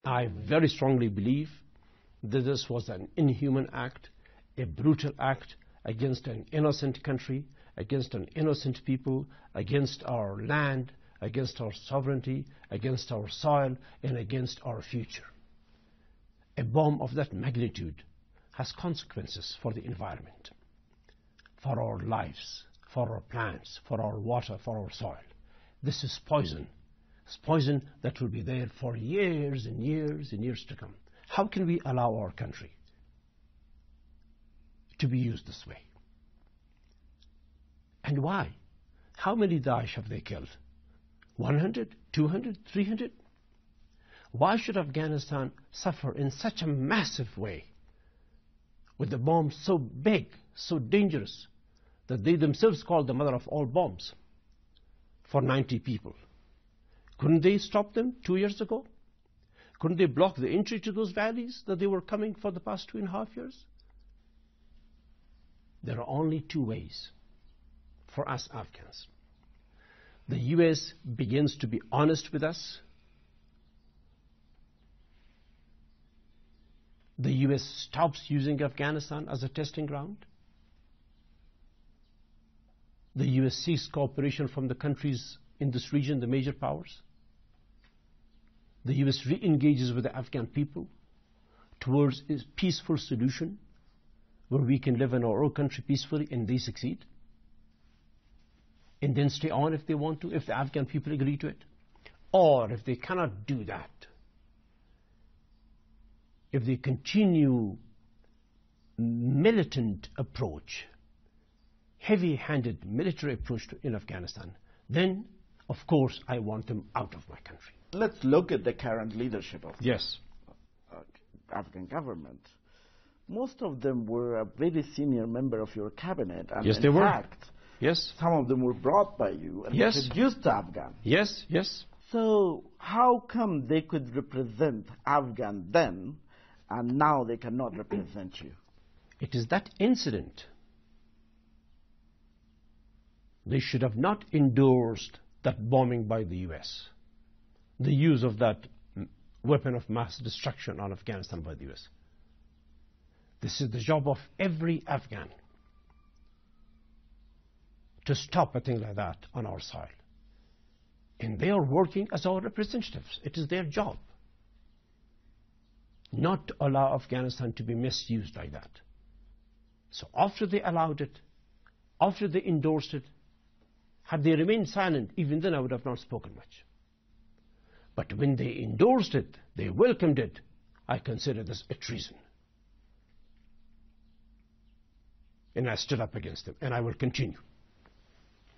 I very strongly believe that this was an inhuman act, a brutal act against an innocent country, against an innocent people, against our land, against our sovereignty, against our soil, and against our future. A bomb of that magnitude has consequences for the environment, for our lives, for our plants, for our water, for our soil. This is poison. It's poison that will be there for years and years and years to come. How can we allow our country to be used this way? And why? How many Daesh have they killed? 100, 200, 300? Why should Afghanistan suffer in such a massive way, with the bombs so big, so dangerous, that they themselves call the mother of all bombs, for 90 people? Couldn't they stop them 2 years ago? Couldn't they block the entry to those valleys that they were coming for the past 2.5 years? There are only two ways for us Afghans. The US begins to be honest with us. The US stops using Afghanistan as a testing ground. The US seeks cooperation from the countries in this region, the major powers. The US re-engages with the Afghan people towards a peaceful solution where we can live in our own country peacefully, and they succeed. And then stay on if they want to, if the Afghan people agree to it. Or if they cannot do that, if they continue militant approach, heavy-handed military approach in Afghanistan, then, of course, I want them out of my country. Let's look at the current leadership of the Afghan government. Most of them were a very senior member of your cabinet. And yes, they were. In fact, yes, some of them were brought by you and introduced to Afghan. Yes, yes. So how come they could represent Afghan then, and now they cannot represent you? It is that incident. They should have not endorsed that bombing by the US, the use of that weapon of mass destruction on Afghanistan by the US. This is the job of every Afghan, to stop a thing like that on our soil. And they are working as our representatives. It is their job not to allow Afghanistan to be misused like that. So after they allowed it, after they endorsed it, had they remained silent, even then I would have not spoken much. But when they endorsed it, they welcomed it, I consider this a treason. And I stood up against them, and I will continue.